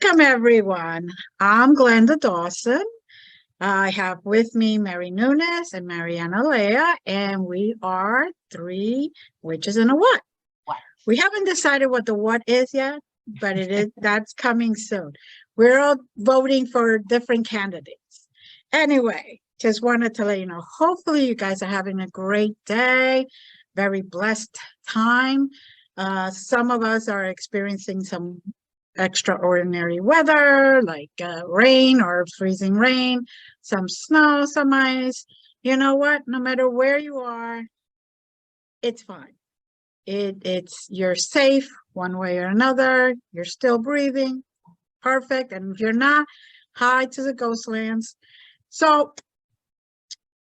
Welcome, everyone. I'm Glenda Dawson. I have with me Mary Nunez and Marianna Leah, and we are three witches in a what. We haven't decided what the what is yet, but that's coming soon. We're all voting for different candidates. Anyway, just wanted to let you know, hopefully you guys are having a great day, very blessed time. Some of us are experiencing some extraordinary weather, like rain or freezing rain, some snow, some ice. You know what? No matter where you are, it's fine. You're safe one way or another. You're still breathing. Perfect. And if you're not, hi to the ghost lands. So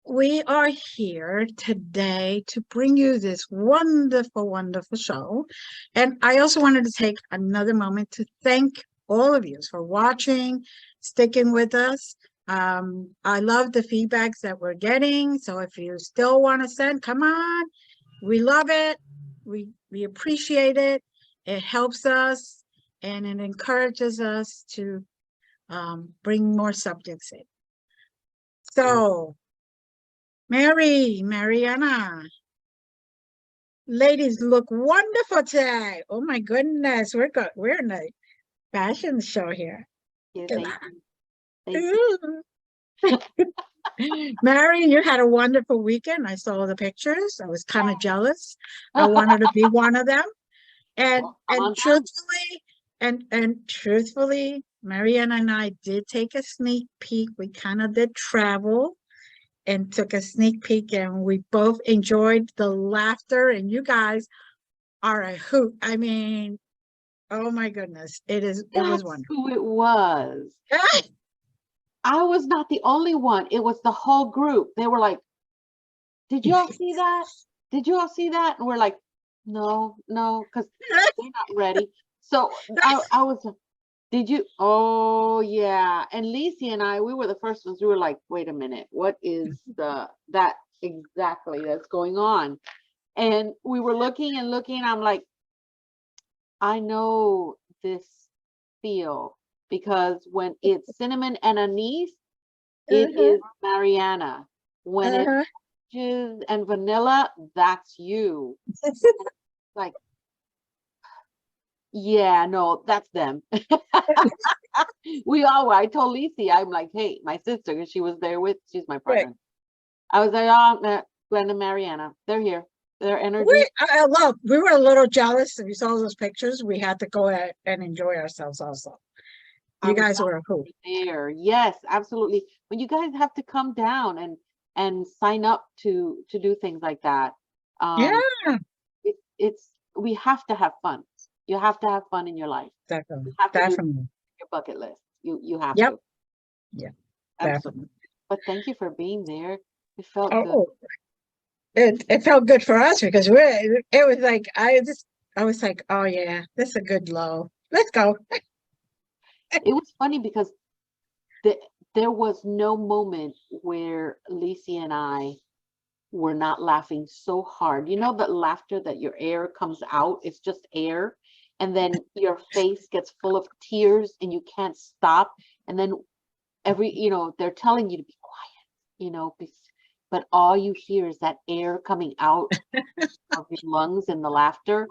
we are here today to bring you this wonderful, wonderful show. And I also wanted to take another moment to thank all of you for watching, sticking with us. I love the feedbacks that we're getting. So if you still want to send, come on. We love it. We appreciate it. It helps us and it encourages us to bring more subjects in. So Marianna, ladies look wonderful today. Oh my goodness, we're in a fashion show here. Yeah, thank you. Mary, you had a wonderful weekend. I saw the pictures. I was kind of jealous. I wanted to be one of them. And truthfully, Marianna and I did take a sneak peek. We kind of did travel and took a sneak peek, and we both enjoyed the laughter, and you guys are a hoot. I mean, oh my goodness, it was wonderful. Who it was. I was not the only one. It was the whole group. They were like, did you all see that? Did you all see that? And we're like, no, because they're not ready. So I was, did you? Oh yeah. And Lisa and I, we were the first ones. We were like, wait a minute, what is that exactly that's going on? And we were looking and looking. I'm like, I know this feel, because when it's cinnamon and anise, it is Marianna. When it's peaches and vanilla, that's you. Like, yeah, no, that's them. We all were. I told Lisa, I'm like, hey, my sister, because she was there she's my partner. Right. I was like, oh, Glenda and Marianna, they're here. Their energy. We were a little jealous. We saw those pictures. We had to go ahead and enjoy ourselves also. You guys were a hoot. There. Yes, absolutely. But you guys have to come down and sign up to do things like that. Yeah. We have to have fun. You have to have fun in your life. Definitely. You have to Definitely. do your bucket list. You have to. Yeah. Absolutely. Definitely. But thank you for being there. It felt good. It felt good for us because it was like I was like, oh yeah, this is a good low. Let's go. It was funny because there was no moment where Lisa and I were not laughing so hard. You know, that laughter that your air comes out, it's just air. And then your face gets full of tears and you can't stop. And then they're telling you to be quiet, but all you hear is that air coming out of your lungs and the laughter.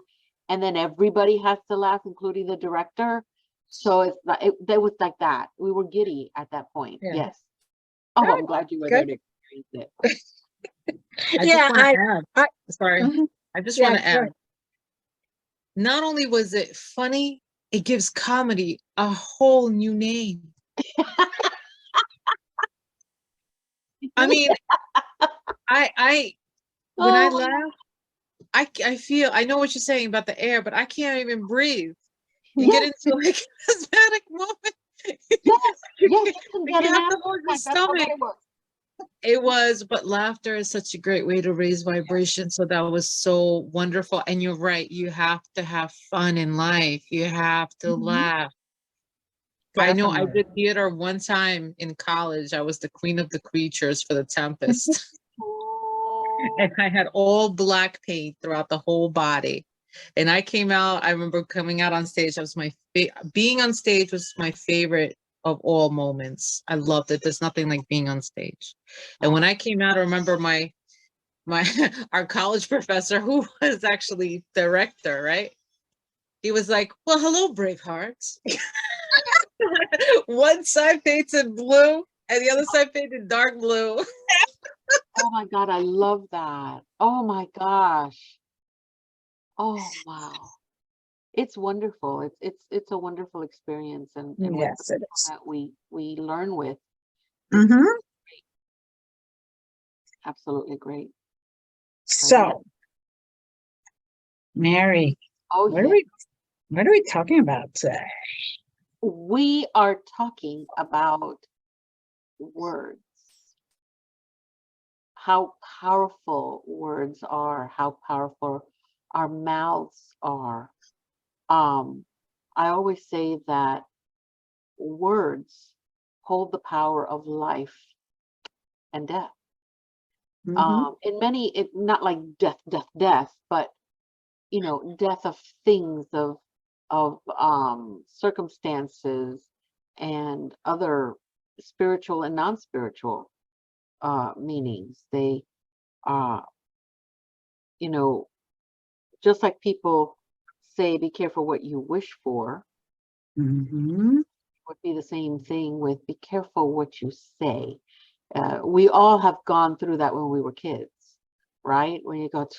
And then everybody has to laugh, including the director. So it was like that. We were giddy at that point. Yeah. Yes. Oh, I'm glad you were there to experience it. I just want to add. Not only was it funny, it gives comedy a whole new name. I mean, when I laugh, I feel, I know what you're saying about the air, but I can't even breathe. You get into like a spasmodic moment. Yes, you have to hold your stomach. It was, but laughter is such a great way to raise vibration. So that was so wonderful. And you're right. You have to have fun in life. You have to laugh. Definitely. I know I did theater one time in college. I was the queen of the creatures for the Tempest. And I had all black paint throughout the whole body. And I came out, I remember coming out on stage. That was being on stage was my favorite of all moments. I loved it. There's nothing like being on stage. And when I came out, I remember my our college professor, who was actually director, right? He was like, well, hello, Bravehearts. One side painted blue and the other side painted dark blue. Oh my God, I love that. Oh my gosh. Oh wow. It's wonderful. It's a wonderful experience, and with the Yes, it people is. that we learn with, it's Mm-hmm. absolutely great. But yeah. So, Mary, Oh what are yeah. we talking about today? We are talking about words. How powerful words are, how powerful our mouths are. I always say that words hold the power of life and death. Mm-hmm. In many, it not like death, but death of things, of circumstances, and other spiritual and non-spiritual meanings. They uh you know just like people say, be careful what you wish for, Mm-hmm. would be the same thing with be careful what you say. We all have gone through that when we were kids, right? When you go to,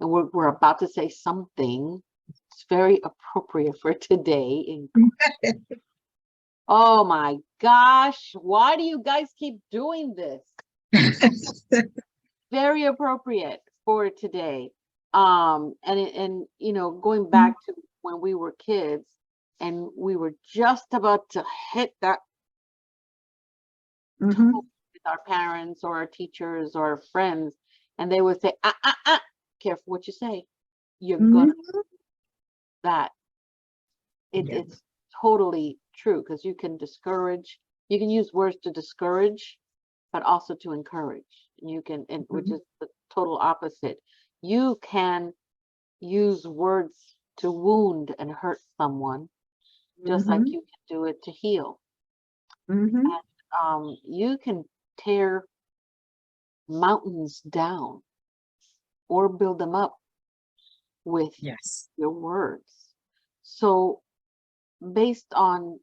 and we're about to say something, it's very appropriate for today. Oh my gosh, why do you guys keep doing this? Very appropriate for today. And going back to when we were kids and we were just about to hit that Mm-hmm. toe with our parents or our teachers or our friends, and they would say, careful what you say. You're gonna Mm-hmm. that. Yeah. It's totally true, because you can use words to discourage, but also to encourage. You can, and which is the total opposite. You can use words to wound and hurt someone, just like Mm-hmm. you can do it to heal. Mm-hmm. You can tear mountains down or build them up with Yes. your words. So, based on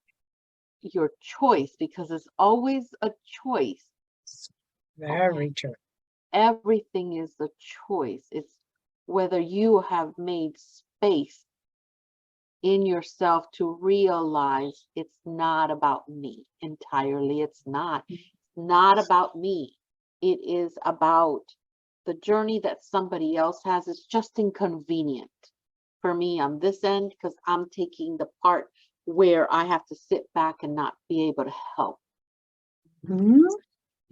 your choice, because it's always a choice. Okay. Very true. Everything is a choice. It's whether you have made space in yourself to realize it's not about me entirely. It's not about me. It is about the journey that somebody else has. Is just inconvenient for me on this end, because I'm taking the part where I have to sit back and not be able to help. Mm-hmm.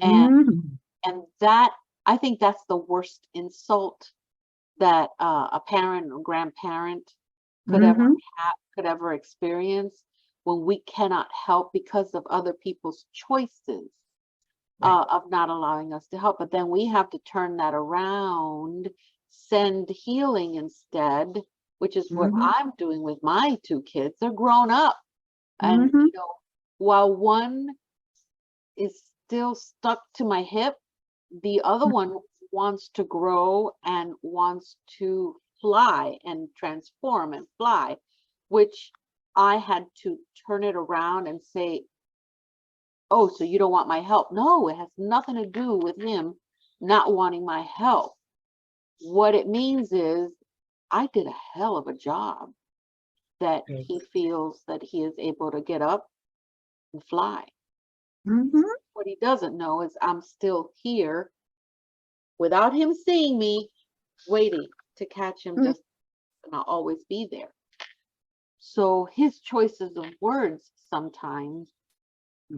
And Mm-hmm. and that, I think that's the worst insult that a parent or grandparent could ever Mm-hmm. could ever experience, when we cannot help because of other people's choices Right. of not allowing us to help. But then we have to turn that around, send healing instead, which is what Mm-hmm. I'm doing with my two kids. They're grown up, and Mm-hmm. while one is still stuck to my hip, the other one wants to grow and wants to fly and transform and fly, which I had to turn it around and say, oh, so you don't want my help? No, it has nothing to do with him not wanting my help. What it means is I did a hell of a job that Good. he feels that he is able to get up and fly. Mm-hmm. What he doesn't know is I'm still here without him seeing me, waiting to catch him, just, and I'll always be there. So his choices of words sometimes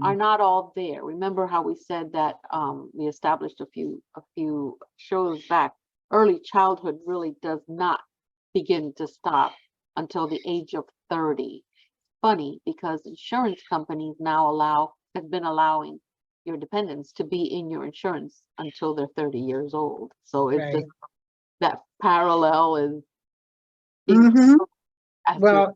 are not all there. Remember how we said that we established a few shows back, early childhood really does not begin to stop until the age of 30. Funny, because insurance companies now have been allowing your dependents to be in your insurance until they're 30 years old. So it's Right. just that parallel is Mhm. As Well,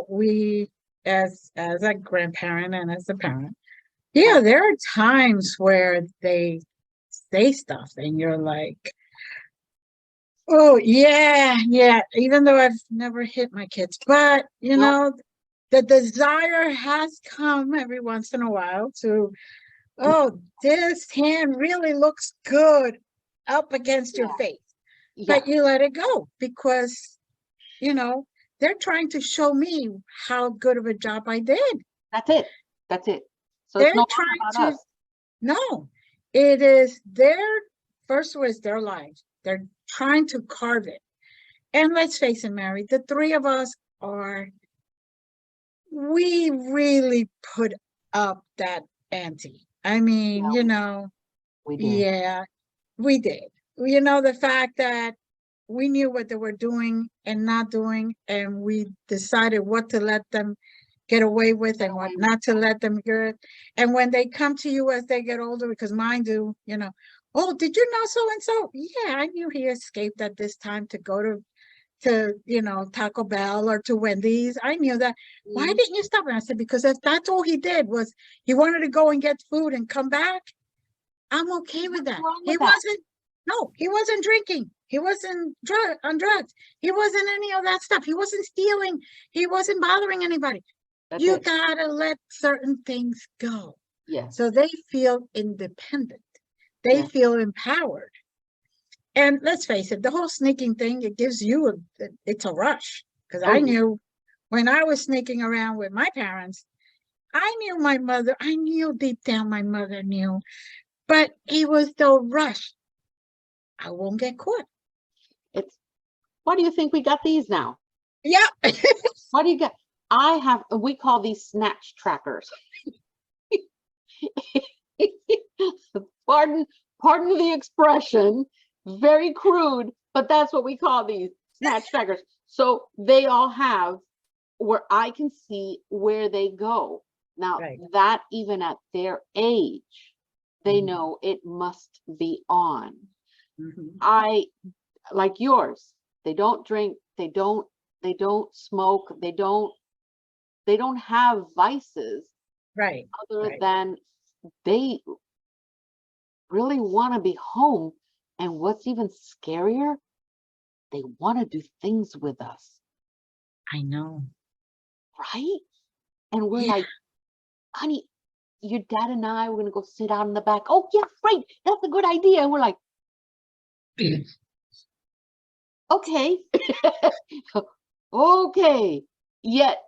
we as a grandparent and as a parent, yeah, there are times where they say stuff and you're like, oh yeah, yeah, even though I've never hit my kids, but Nope. the desire has come every once in a while to, oh, this hand really looks good up against your Yeah. face. Yeah, But you let it go because, they're trying to show me how good of a job I did. that's it. That's it. So it's They're no longer trying about to, us. no, it is first was their life. They're trying to carve it. And let's face it, Mary, the three of us we really put up that ante. I mean, Yeah, we did. yeah, we did. The fact that we knew what they were doing and not doing, and we decided what to let them get away with and what not to let them get. And when they come to you as they get older, because mine do, oh, did you know so and so? Yeah, I knew he escaped at this time to go to Taco Bell or to Wendy's. I knew that. Why Mhm. didn't you stop him? I said, because if that's all he did was he wanted to go and get food and come back, I'm okay with What's that. wrong with that? He wasn't drinking. He wasn't on drugs. He wasn't any of that stuff. He wasn't stealing. He wasn't bothering anybody. That's You it. gotta let certain things go. Yes. So they feel independent. They Yes. feel empowered. And let's face it, the whole sneaking thing, it gives you it's a rush. Because Oh, I yeah. knew when I was sneaking around with my parents, I knew deep down my mother knew, but it was the rush. I won't get caught. It's, why do you think we got these now? Yeah. Why do you get? We call these snatch trackers. Pardon, pardon the expression, very crude, but that's what we call these snatch trackers. So they all have where I can see where they go. Now, Right. that even at their age, they Mhm. know it must be on. Mhm. I like yours. They don't drink, they don't smoke, they don't have vices Right. other Right. than they really want to be home. And what's even scarier, they want to do things with us, I know. right? And we're Yeah. like, honey, your dad and I were gonna go sit out in the back. Oh, yeah, right. That's a good idea. And we're like, okay. Okay. Yet,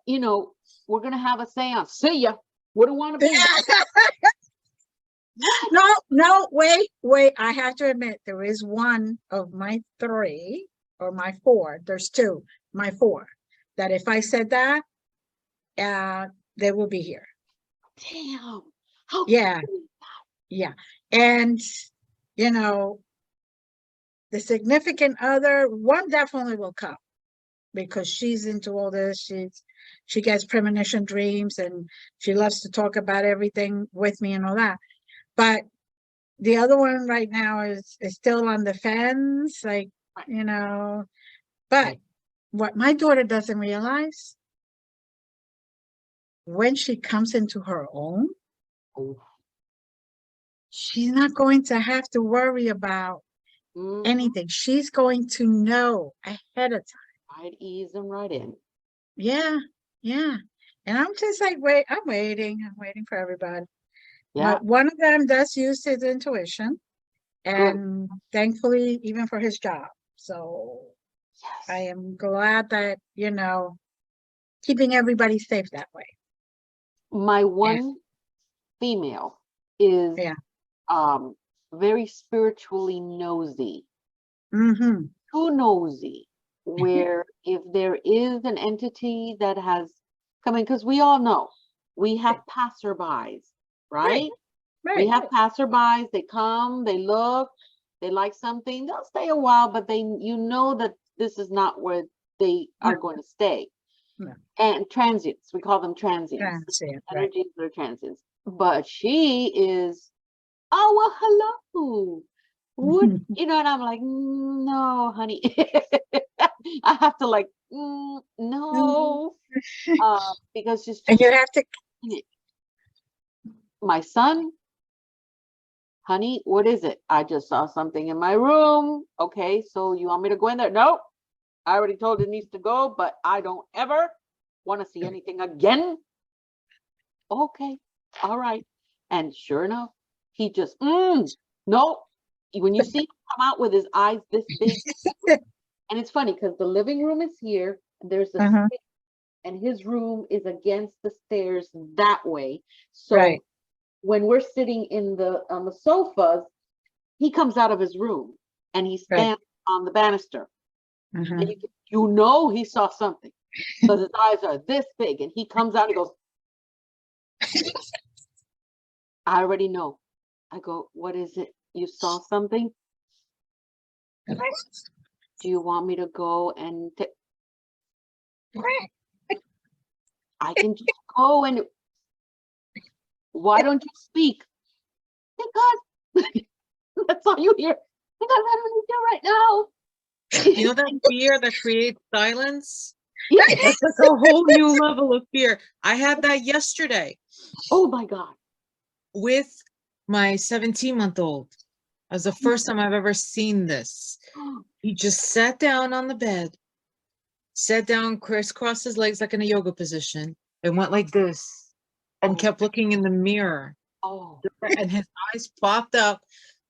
we're gonna have a seance. See ya. Wouldn't want to be there. No, wait. I have to admit, there is one of my three or my four. There's two, my four, that if I said that, they will be here. Damn. How Yeah, cute. yeah. And, you know, the significant other, one definitely will come because she's into all this. She gets premonition dreams and she loves to talk about everything with me and all that. But the other one right now is still on the fence, like, but Right. what my daughter doesn't realize, when she comes into her own, Oh. she's not going to have to worry about Mhm. anything. She's going to know ahead of time. I'd ease them right in. Yeah, yeah. And I'm just like, I'm waiting for everybody. Yeah. But one of them does use his intuition, Good. and thankfully, even for his job. So I Yes. am glad that, keeping everybody safe that way. My one female is Yeah. very spiritually nosy. Mm-hmm. Too nosy, where if there is an entity that has come in, because we all know we have passerbys, right? We Right. have passerbys, they come, they look, they like something, they'll stay a while, but that this is not where they No, are going to stay. no. And transients, we call them transients, Transient, right. energies that are transients. But she is, oh, well, hello. What, and I'm like, no, honey. I have to like, no, because she's And just you have to, my son, honey, what is it? I just saw something in my room. Okay, so you want me to go in there? No, I already told it needs to go, but I don't ever want to see anything again. Okay, all right. And sure enough, he just, no. When you see him come out with his eyes this big, and it's funny because the living room is here, and there's a Uh-huh. space, and his room is against the stairs that way. So Right. when we're sitting in on the sofas, he comes out of his room and he Right. stands on the banister. Uh-huh. And you know he saw something because his eyes are this big, and he comes out and goes, I already know. I go, what is it? You saw something? Do you want me to go and I can just go and why don't you speak? Because that's all you hear. Because I don't need to right now. You know that fear that creates silence? Yeah. That's like a whole new level of fear. I had that yesterday Oh my God. with my 17-month-old. That was the first time I've ever seen this. He just sat down on the bed, sat down, crisscrossed his legs like in a yoga position, and went like this, and kept looking in the mirror. Oh. And his eyes popped up,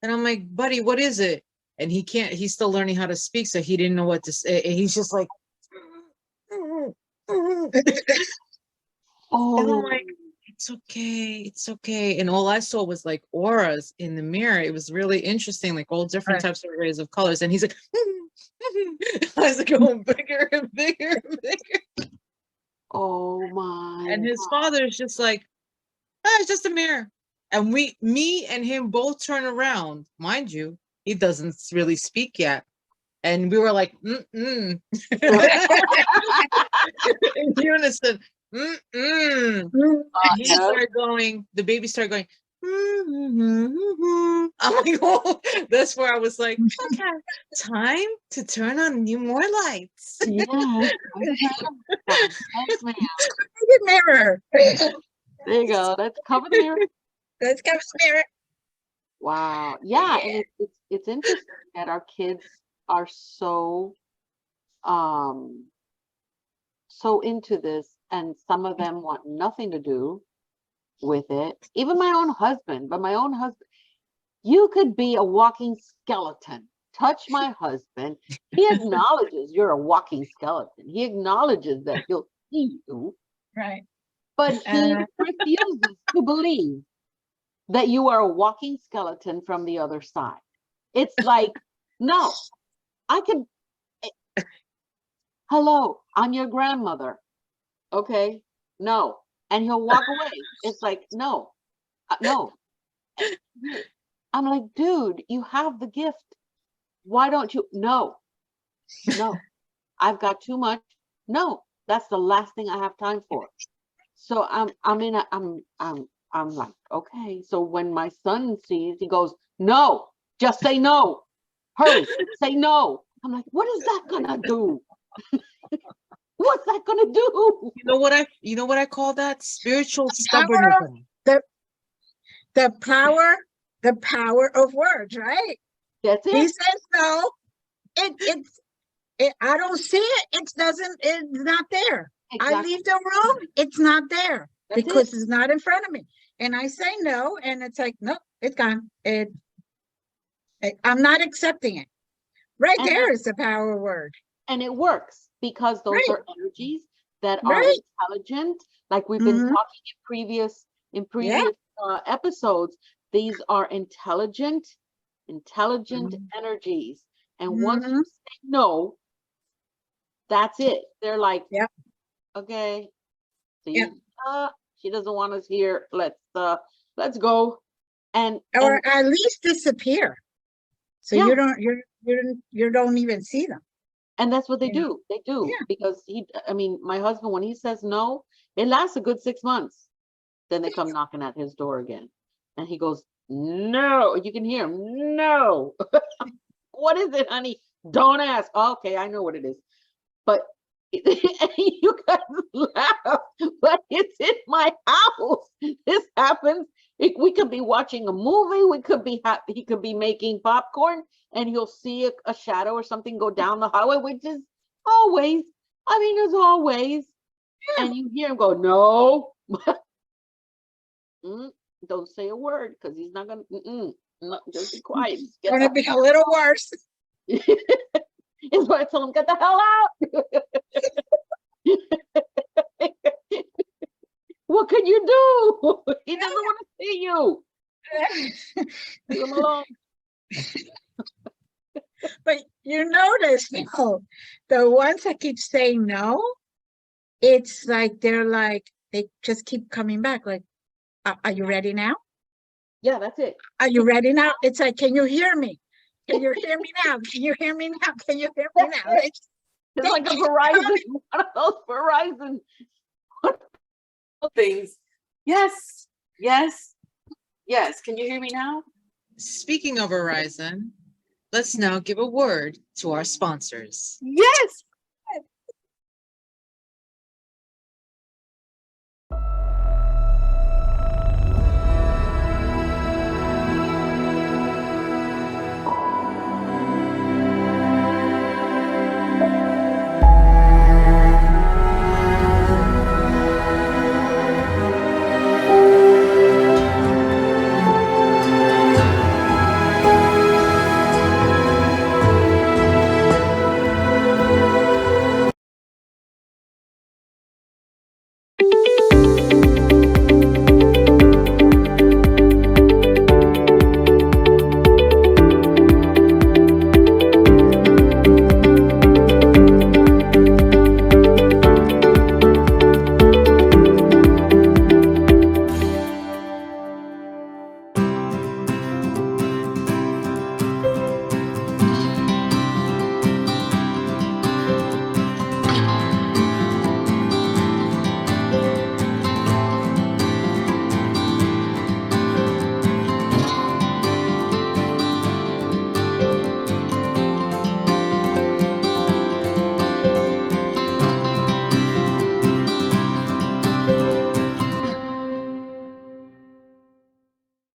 and I'm like, buddy, what is it? And he's still learning how to speak, so he didn't know what to say. And he's just like, and I'm like, it's okay, it's okay. And all I saw was like auras in the mirror. It was really interesting, like all different Right. types of rays of colors. And he's like, I was like going bigger and bigger and bigger. Oh my. And his father's just like, it's just a mirror. And me and him both turn around. Mind you, he doesn't really speak yet. And we were like, in unison, And he started going, the baby started going, I'm like, oh, that's where I was like, okay, time to turn on more lights. Yeah. Yes, ma'am. The mirror. There you go. Let's cover the mirror. Let's cover the mirror. Wow. Yeah, and it's interesting that our kids are so into this, and some of them want nothing to do with it. Even my own husband, you could be a walking skeleton. Touch my husband. He acknowledges you're a walking skeleton. He acknowledges that he'll see you. Right. But he refuses to believe that you are a walking skeleton from the other side. It's like, no, I can. Hello, I'm your grandmother. Okay, no. And he'll walk away. It's like, no, no. I'm like, dude, you have the gift. Why don't you? No, I've got too much. No, that's the last thing I have time for. So I'm like, okay. So when my son sees, he goes, no, just say no. Hurry, say no. I'm like, what is that gonna do? What's that gonna do? You know what I call that? Spiritual stubbornism. The power of words, right? That's it. He says no. I don't see it. It's not there. Exactly. I leave the room, it's not there. That's because it. it's not in front of me. And I say no, and it's like, nope, it's gone. I'm not accepting it. Right And there is the power word. And it works because those Right. are energies that are Right. intelligent. Like we've been talking in previous episodes, these are intelligent energies. And once you say no, that's it. They're like, Yep. Okay, so Yep. she doesn't want us here. Let's go. And at least disappear. So Yeah. you don't even see them. And that's what they Yeah. do. They do. Yeah. Because my husband, when he says no, it lasts a good 6 months. Then they come knocking at his door again. And he goes, no. You can hear him, no. What is it, honey? Don't ask. Okay, I know what it is. But you guys laugh, but it's in my house. This happens. We could be watching a movie. We could be he could be making popcorn, and he'll see a shadow or something go down the highway, which is always. I mean, there's always, and you hear him go, "No, don't say a word," because he's not gonna. No, just be quiet. Just It's gonna be a little worse. Is what I tell him, get the hell out. What can you do? He doesn't want to see you. Leave him alone. But you notice, no, the ones that keep saying no, it's like they just keep coming back. Like, are you ready now? Yeah, that's it. Are you ready now? It's like, can you hear me? Can you hear me now? Can you hear me now? Can you hear me now? It's like a Verizon, one of those Verizon things. Yes, yes, yes. Can you hear me now? Speaking of Verizon, let's now give a word to our sponsors. Yes.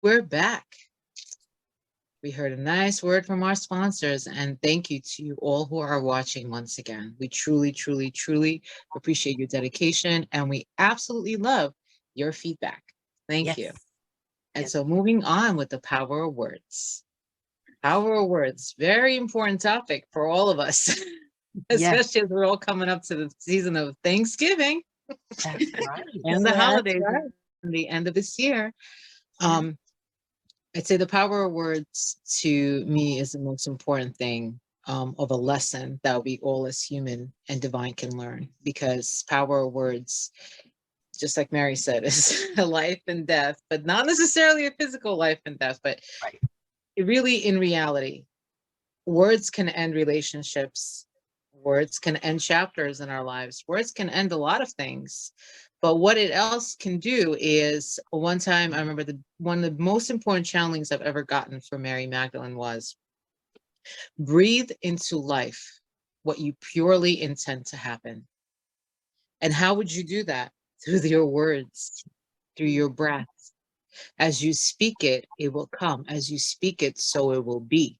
We're back. We heard a nice word from our sponsors, and thank you to you all who are watching once again. We truly, truly, truly appreciate your dedication, and we absolutely love your feedback. Thank you. And so moving on with the power of words. Power of words, very important topic for all of us, especially as we're all coming up to the season of Thanksgiving. That's right. And the That's holidays right. and the end of this year. I'd say the power of words to me is the most important thing of a lesson that we all as human and divine can learn, because power of words, just like Mary said, is a life and death, but not necessarily a physical life and death, but it really, in reality, words can end relationships. Words can end chapters in our lives. Words can end a lot of things. But what it else can do is, one time I remember one of the most important challengings I've ever gotten from Mary Magdalene was, breathe into life what you purely intend to happen. And how would you do that? Through your words, through your breath. As you speak it, it will come. As you speak it, so it will be.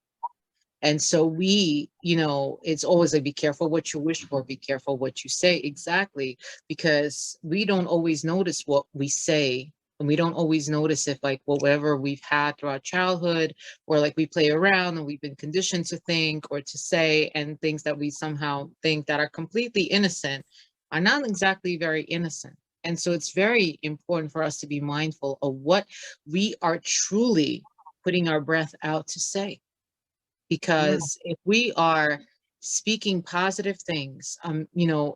And so we, it's always like, be careful what you wish for, be careful what you say. Exactly. Because we don't always notice what we say, and we don't always notice if, like, whatever we've had throughout childhood, or like we play around and we've been conditioned to think or to say, and things that we somehow think that are completely innocent are not exactly very innocent. And so it's very important for us to be mindful of what we are truly putting our breath out to say. Because if we are speaking positive things,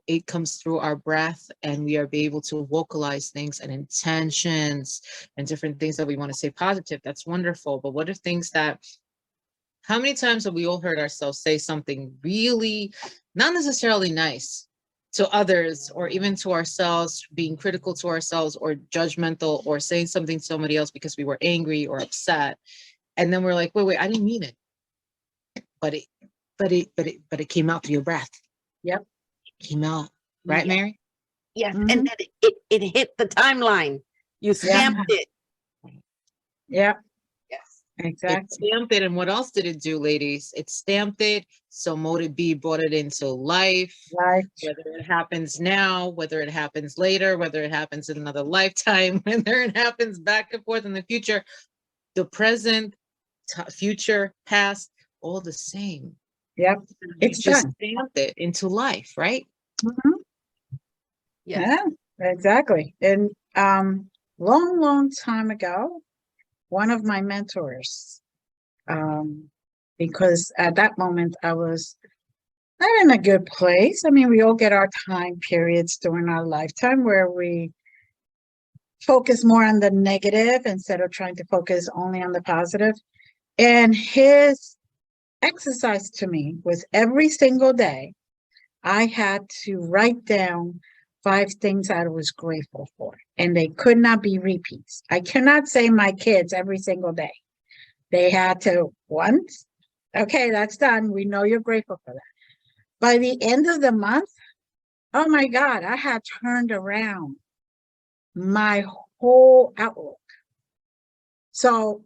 it comes through our breath, and we are able to vocalize things and intentions and different things that we want to say positive. That's wonderful. But what if how many times have we all heard ourselves say something really not necessarily nice to others, or even to ourselves, being critical to ourselves, or judgmental, or saying something to somebody else because we were angry or upset. And then we're like, wait, I didn't mean it. But but it came out through your breath. Yep. It came out, right, Yeah. Mary? Yes, Mhm. and then it hit the timeline. You stamped it. Yeah, Yes. It exactly. stamped it, and what else did it do, ladies? It stamped it. So Motive B brought it into life. Right. Whether it happens now, whether it happens later, whether it happens in another lifetime, whether it happens back and forth in the future, the present, future, past, all the same. Yep. You It's just done. stamped it into life, right? Mhm. Yes. Yeah, exactly. And long time ago, one of my mentors, because at that moment I was not in a good place. I mean, we all get our time periods during our lifetime where we focus more on the negative instead of trying to focus only on the positive. And his exercise to me was every single day, I had to write down 5 things I was grateful for, and they could not be repeats. I cannot say my kids every single day. They had to once. Okay, that's done. We know you're grateful for that. By the end of the month, oh my God, I had turned around my whole outlook. So,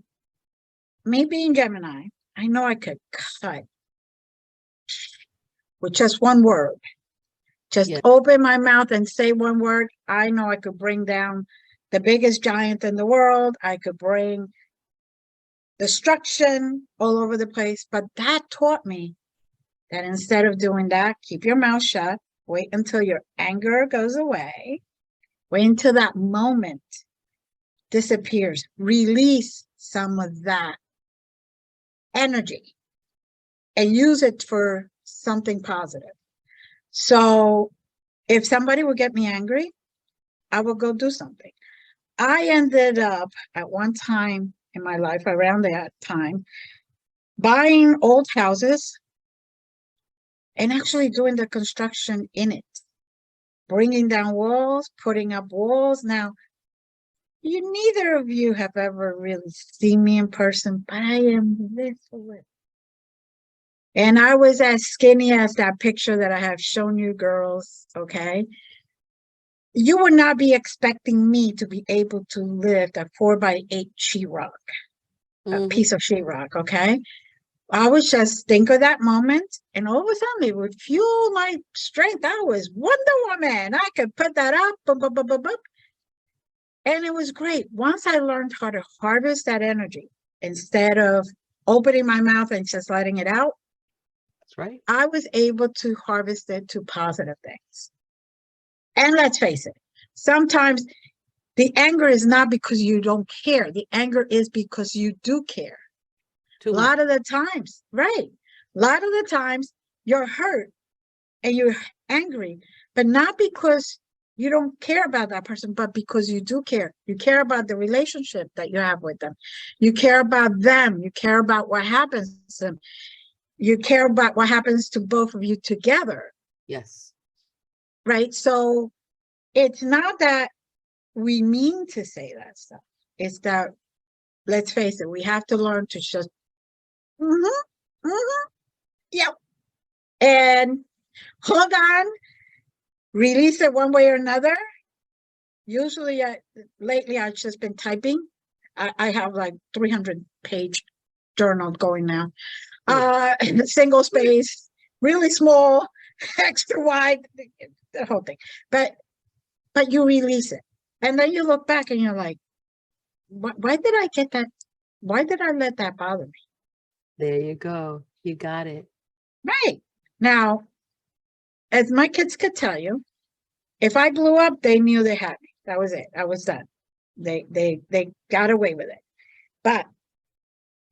me being Gemini, I know I could cut with just one word. Just Yes. open my mouth and say one word. I know I could bring down the biggest giant in the world. I could bring destruction all over the place. But that taught me that instead of doing that, keep your mouth shut. Wait until your anger goes away. Wait until that moment disappears. Release some of that energy and use it for something positive. So if somebody would get me angry, I would go do something. I ended up at one time in my life around that time buying old houses and actually doing the construction in it, bringing down walls, putting up walls. Now, neither of you have ever really seen me in person, but I am this little. And I was as skinny as that picture that I have shown you girls, okay? You would not be expecting me to be able to lift a 4x8 sheetrock, a piece of sheetrock, okay? I would just think of that moment, and all of a sudden it would fuel my strength. I was Wonder Woman. I could put that up, boop, boop, boop, boop, boop. And it was great. Once I learned how to harvest that energy instead of opening my mouth and just letting it out, That's right. I was able to harvest it to positive things. And let's face it, sometimes the anger is not because you don't care. The anger is because you do care. Too A much. lot of the times, right? A lot of the times you're hurt and you're angry, but not because you don't care about that person, but because you do care. You care about the relationship that you have with them. You care about them. You care about what happens to them. You care about what happens to both of you together, Yes. right? So it's not that we mean to say that stuff. It's that, let's face it, we have to learn to just, yep, and hold on, release it one way or another. Usually, lately I've just been typing. I have like 300-page journal going now. Single space, really small, extra wide, the whole thing. But you release it, and then you look back and you're like, why did I get that? Why did I let that bother me? There you go. You got it. Right. Now, as my kids could tell you, if I blew up, they knew they had me. That was it. I was done. They got away with it. But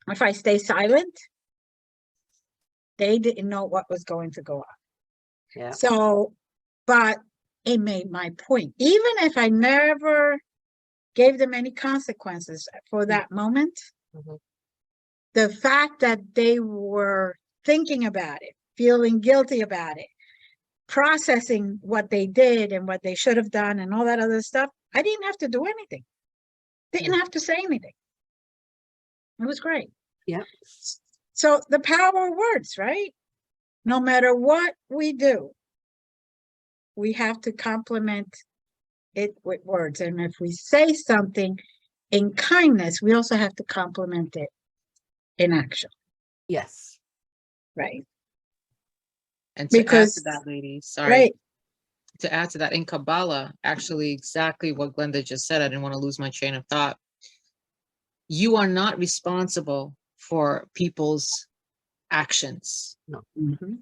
if I stay silent, they didn't know what was going to go on. Yeah. So, but it made my point. Even if I never gave them any consequences for that moment, the fact that they were thinking about it, feeling guilty about it, processing what they did and what they should have done and all that other stuff, I didn't have to do anything. Didn't have to say anything. It was great. Yeah. So the power of words, right? no matter what we do, we have to complement it with words. And if we say something in kindness, we also have to complement it in action. Yes. Right. And to add to Because, that, ladies, sorry, right. to add to that, in Kabbalah, actually exactly what Glenda just said, I didn't want to lose my train of thought. You are not responsible for people's actions. No. Mhm.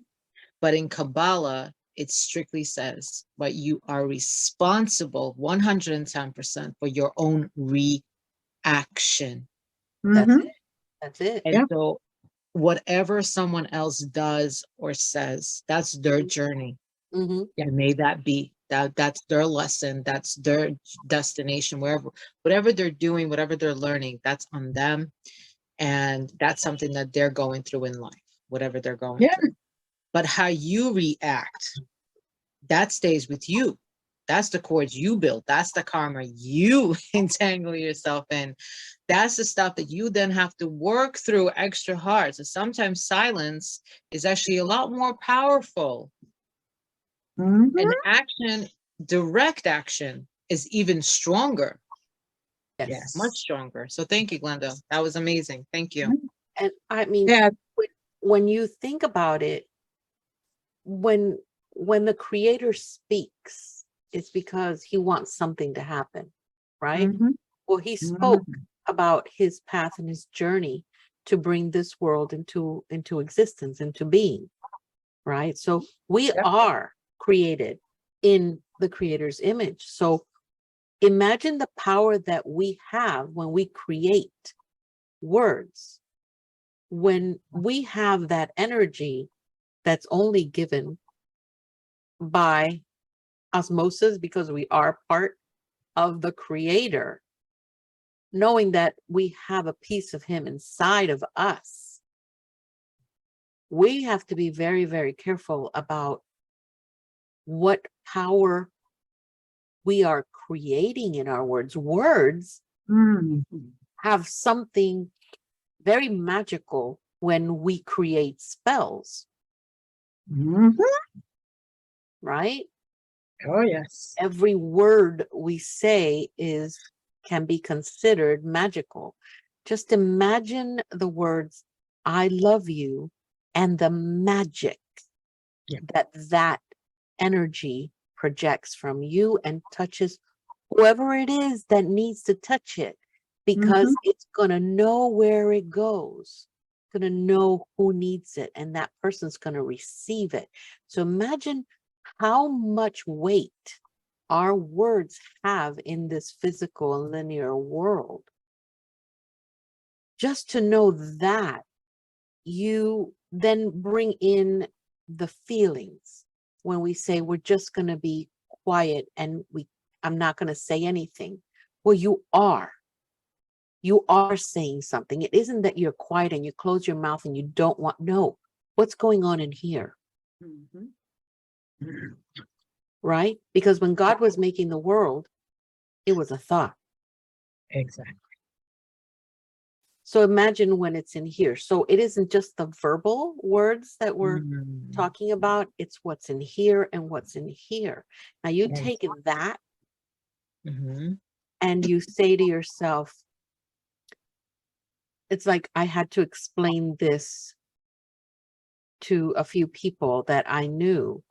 But in Kabbalah, it strictly says, but you are responsible 110% for your own reaction. That's Mhm. it. That's it. And Yeah. so whatever someone else does or says, that's their journey. Mm-hmm. And may that be that's their lesson, that's their destination, whatever they're doing, whatever they're learning, that's on them. And that's something that they're going through in life, whatever they're going Yeah. through. But how you react, that stays with you. That's the cords you build. That's the karma you entangle yourself in. That's the stuff that you then have to work through extra hard. So sometimes silence is actually a lot more powerful. Mhm. And action, direct action, is even stronger, Yes. much stronger. So thank you, Glenda. That was amazing. Thank you. And I mean, Yeah. when you think about it, when the creator speaks, it's because he wants something to happen, right? Mhm. Well, he spoke about his path and his journey to bring this world into existence, into being, right? So we Yep. are created in the creator's image. So imagine the power that we have when we create words, when we have that energy that's only given by osmosis because we are part of the creator, knowing that we have a piece of him inside of us. We have to be very, very careful about what power we are creating in our words. Words Mhm. have something very magical when we create spells, Mhm. right? Oh, yes. Every word we say can be considered magical. Just imagine the words, I love you, and the magic Yeah. that energy projects from you and touches whoever it is that needs to touch it, because Mhm. it's going to know where it goes, going to know who needs it, and that person's going to receive it. So imagine how much weight our words have in this physical and linear world. Just to know that, you then bring in the feelings when we say we're just going to be quiet and I'm not going to say anything. Well, you are saying something. It isn't that you're quiet and you close your mouth and you don't want, no, what's going on in here? Mhm. Right? Because when God was making the world, it was a thought. Exactly. So imagine when it's in here. So it isn't just the verbal words that we're Mm. talking about, it's what's in here and what's in here. Now you Yes. take that Mhm. and you say to yourself, it's like I had to explain this to a few people that I knew.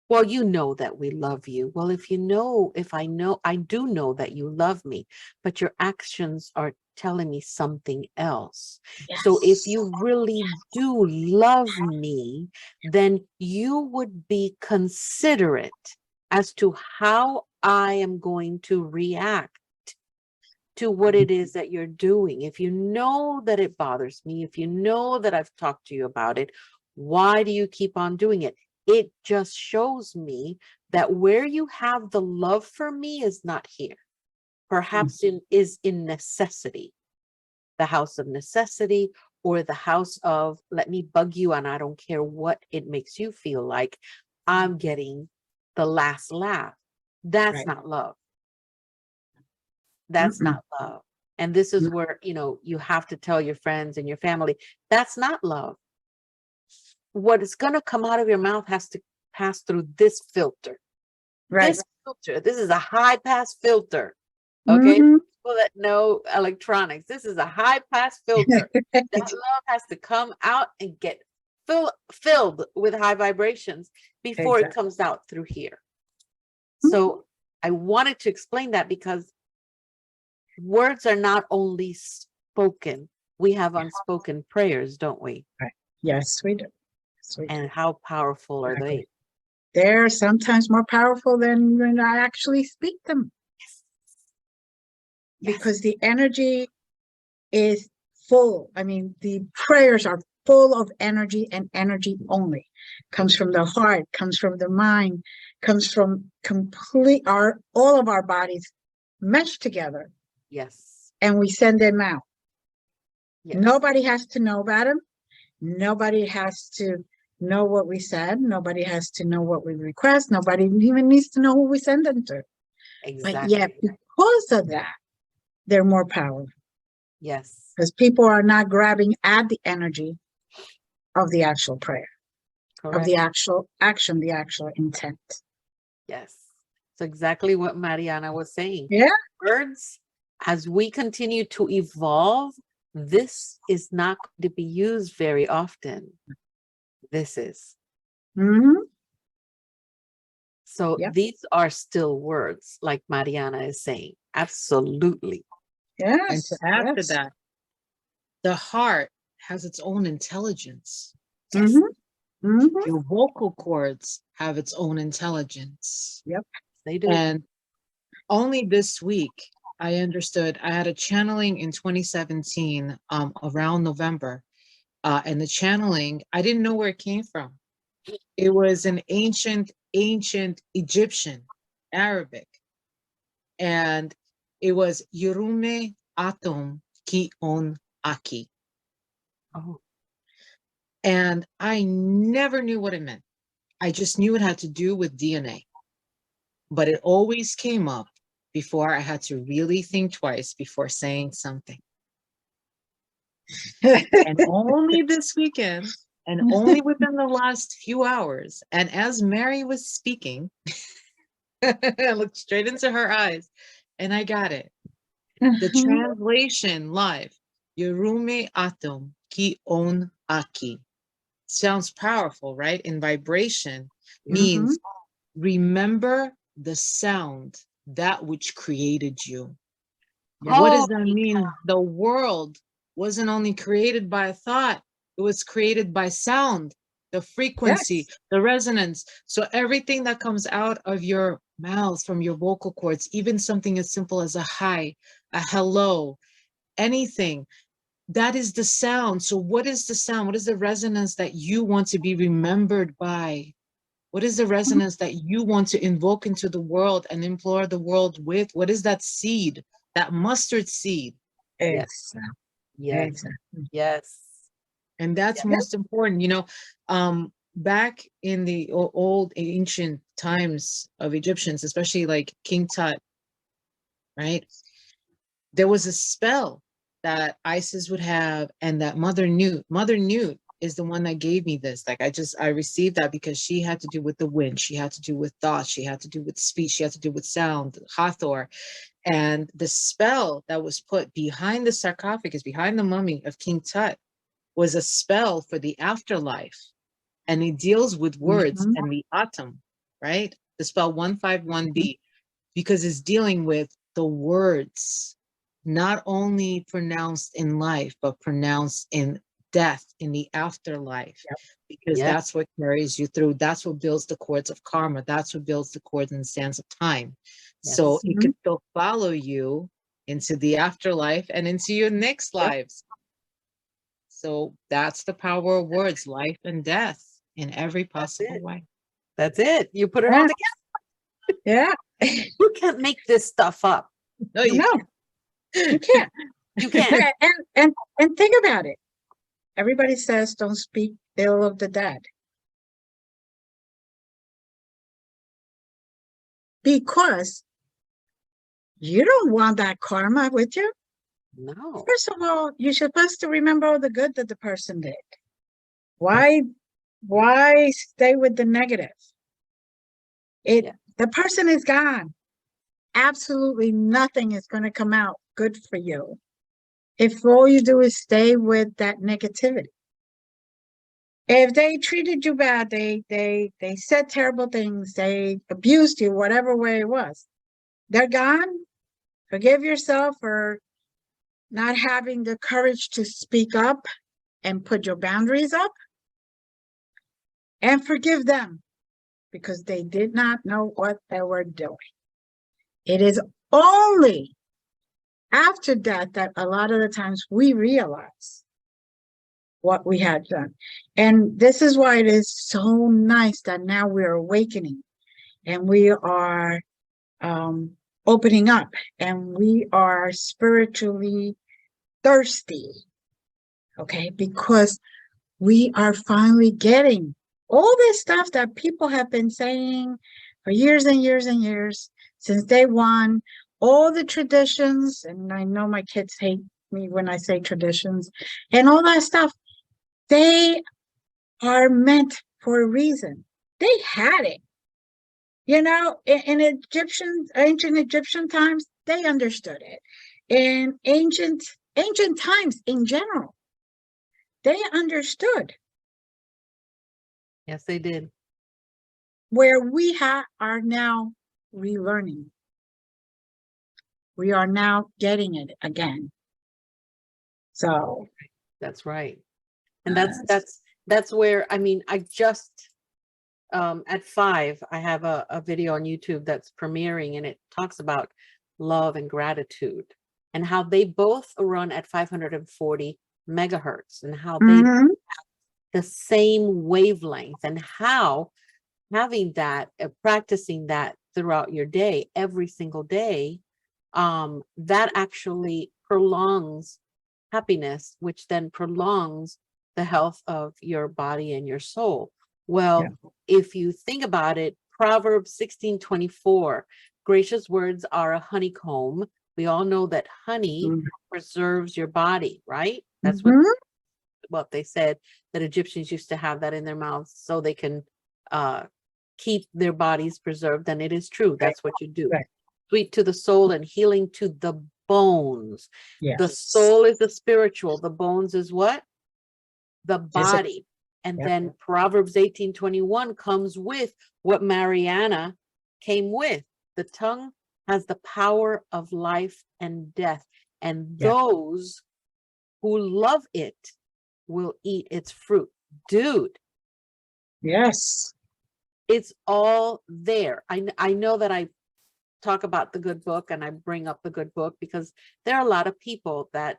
Well, you know that we love you. Well, if I do know that you love me, but your actions are telling me something else. So if Yes. you really do love me, then you would be considerate as to how I am going to react to what it is that you're doing. If you know that it bothers me, if you know that I've talked to you about it, why do you keep on doing it? It just shows me that where you have the love for me is not here. Perhaps is in necessity, the house of necessity, or the house of let me bug you and I don't care what it makes you feel like. I'm getting the last laugh. That's Right. not love. That's Mm-mm. not love. And this is where, you have to tell your friends and your family, that's not love. what is going to come out of your mouth has to pass through this filter. Right. This filter, this is a high pass filter. Okay. Mhm. People that know electronics, this is a high pass filter. That love has to come out and get filled with high vibrations before it Exactly. comes out through here. Mhm. So I wanted to explain that because words are not only spoken, we have unspoken prayers, don't we? Yes, we do. Yes, we do. And how powerful are they? They're sometimes more powerful than when I actually speak them, because the energy is full. I mean, the prayers are full of energy, and energy only comes from the heart, comes from the mind, comes from all of our bodies meshed together, Yes. and we send them out. Yes. Nobody has to know about them. Nobody has to know what we said. Nobody has to know what we request. Nobody even needs to know who we send them to. Exactly. But yet, because of that, they're more powerful. Yes. Because people are not grabbing at the energy of the actual prayer, Correct. of the actual action, the actual intent. Yes. So exactly what Marianna was saying. Yeah. Words, as we continue to evolve, this is not going to be used very often. This is. Mm-hmm. So Yep. these are still words, like Marianna is saying. Absolutely. Yes. And to add to Yes. that, the heart has its own intelligence. Yes. Mm-hmm. Mm-hmm. Your vocal cords have its own intelligence. Yep. They do. And only this week I understood. I had a channeling in 2017, around November. And the channeling, I didn't know where it came from. It was an ancient Egyptian, Arabic. And it was Yurume Atom Ki On Aki. Oh. And I never knew what it meant. I just knew it had to do with DNA. But it always came up before I had to really think twice before saying something. And only this weekend, and only within the last few hours, and as Mary was speaking, I looked straight into her eyes and I got it. The translation live, Yorume Atom Ki On Aki. Sounds powerful, right? In vibration means remember the sound, that which created you. What does that mean? The world wasn't only created by a thought, it was created by sound, the frequency, the resonance. So everything that comes out of your mouth from your vocal cords, even something as simple as a hi, a hello, anything, that is the sound. So what is the sound? What is the resonance that you want to be remembered by? What is the resonance that you want to invoke into the world and implore the world with? What is that seed, that mustard seed? Yes. Yes. Yes. And that's most important. You know, back in the old ancient times of Egyptians, especially like King Tut, right? There was a spell that Isis would have, and that Mother Newt is the one that gave me this. Like I received that because she had to do with the wind, she had to do with thought, she had to do with speech, she had to do with sound, Hathor. And the spell that was put behind the sarcophagus, behind the mummy of King Tut, was a spell for the afterlife. And it deals with words and the atom, right? The spell 151B, because it's dealing with the words, not only pronounced in life, but pronounced in death, in the afterlife, because that's what carries you through. That's what builds the cords of karma. That's what builds the cords and sands of time. So it could still follow you into the afterlife and into your next lives. So that's the power of words, life and death, in every possible way. That's it. You put it all together. Yeah. You can't make this stuff up. No, you can't. You can't. And think about it. Everybody says don't speak ill of the dead. Because you don't want that karma with you. No. First of all, you're supposed to remember all the good that the person did. Why Why stay with the negative? Yeah. The person is gone. Absolutely nothing is going to come out good for you if all you do is stay with that negativity. If they treated you bad, they said terrible things, they abused you, whatever way it was, they're gone. Forgive yourself for not having the courage to speak up and put your boundaries up, and forgive them because they did not know what they were doing. It is only after death that a lot of the times we realize what we had done. And this is why it is so nice that now we're awakening and we are opening up and we are spiritually thirsty, okay? Because we are finally getting all this stuff that people have been saying for years and years and years, since day one, all the traditions, and I know my kids hate me when I say traditions, and all that stuff, they are meant for a reason. They had it. You know, in ancient Egyptian times, they understood it. In ancient times in general, they understood. Yes, they did. Where we are now relearning. We are now getting it again. So that's right. And that's where, I mean, I just at 5, I have a video on YouTube that's premiering, and it talks about love and gratitude and how they both run at 540 megahertz and how they have the same wavelength, and how having that, practicing that throughout your day, every single day, that actually prolongs happiness, which then prolongs the health of your body and your soul. Well, if you think about it, Proverbs 16:24, gracious words are a honeycomb. We all know that honey preserves your body, right? That's what they said, that Egyptians used to have that in their mouths so they can keep their bodies preserved. And it is true. That's what you do. Sweet to the soul and healing to the bones. The soul is the spiritual. The bones is what? The body. And then Proverbs 18:21 comes with what Marianna came with. The tongue has the power of life and death. And those who love it will eat its fruit. Dude. Yes. It's all there. I know that I talk about the good book and I bring up the good book because there are a lot of people that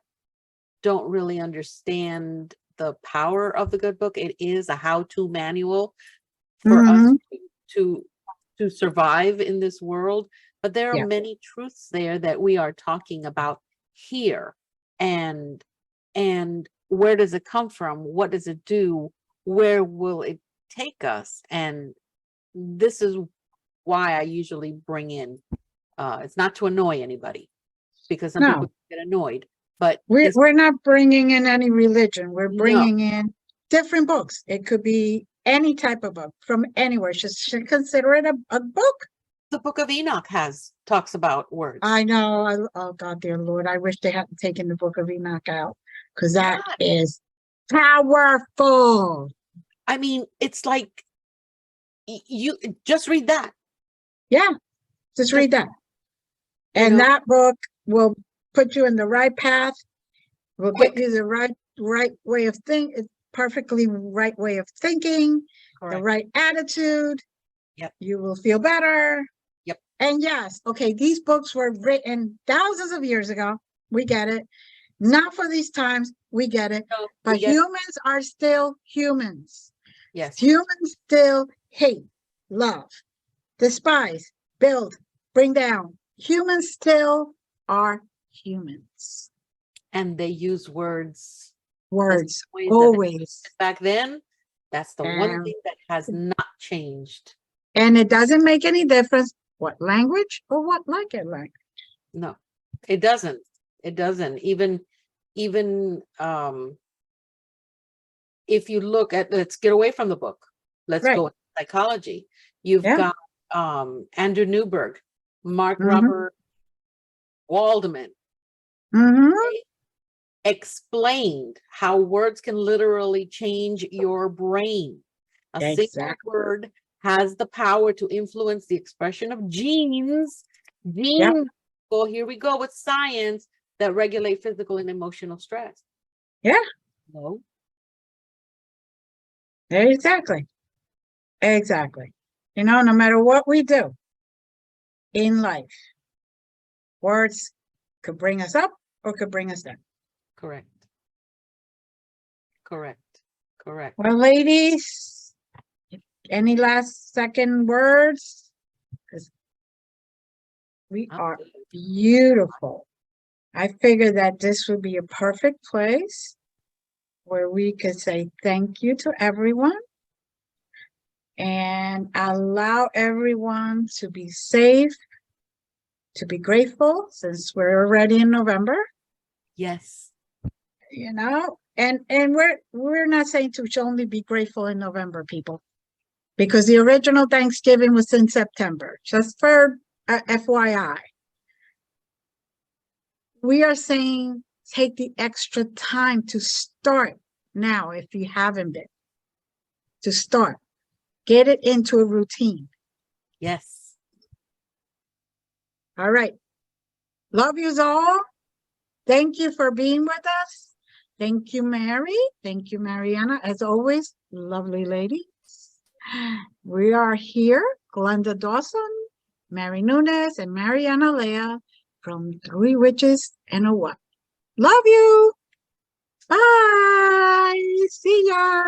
don't really understand the power of the good book. It is a how-to manual for us to survive in this world, but there are many truths there that we are talking about here. And where does it come from? What does it do? Where will it take us? And this is why I usually bring in, it's not to annoy anybody, because some people get annoyed, but we're not bringing in any religion. We're bringing in different books. It could be any type of book from anywhere. Should consider it a book. The Book of Enoch talks about words. I know. Oh God, dear Lord, I wish they hadn't taken the Book of Enoch out, because that is powerful. I mean, it's like you just read that. Yeah, just read that. And that book will put you in the right path, will get you the right way of thinking, perfectly right way of thinking, the right attitude. You will feel better. And yes, okay, these books were written thousands of years ago. We get it. Not for these times. We get it. But humans are still humans. Yes. Humans still hate, love, despise, build, bring down. Humans still are humans. And they use words. Always. Back then, that's the one thing that has not changed. And it doesn't make any difference what language or what language. No, it doesn't. It doesn't. Even if you look at, let's get away from the book. Let's Right. go into psychology. You've Yeah. got Andrew Newberg, Mark Mhm. Robert Waldman. Mhm. They explained how words can literally change your brain. A single Exactly. word has the power to influence the expression of genes. Yep. Genes, well, here we go with science, that regulate physical and emotional stress. Yeah. No. Exactly. Exactly. You know, no matter what we do in life, words could bring us up or could bring us down. Correct. Correct. Correct. Well, ladies, any last second words? Because we are Absolutely. beautiful. I figured that this would be a perfect place where we could say thank you to everyone and allow everyone to be safe, to be grateful, since we're already in November, Yes. you know, and we're not saying to only be grateful in November, people, because the original Thanksgiving was in September, just for FYI. We are saying take the extra time to start now if you haven't been, to start. Get it into a routine. Yes. All right. Love yous all. Thank you for being with us. Thank you, Mary. Thank you, Marianna. As always, lovely ladies. We are here, Glenda Dawson, Mary Nunez, and Marianna Leah from Three Witches and a What. Love you. Bye. See ya.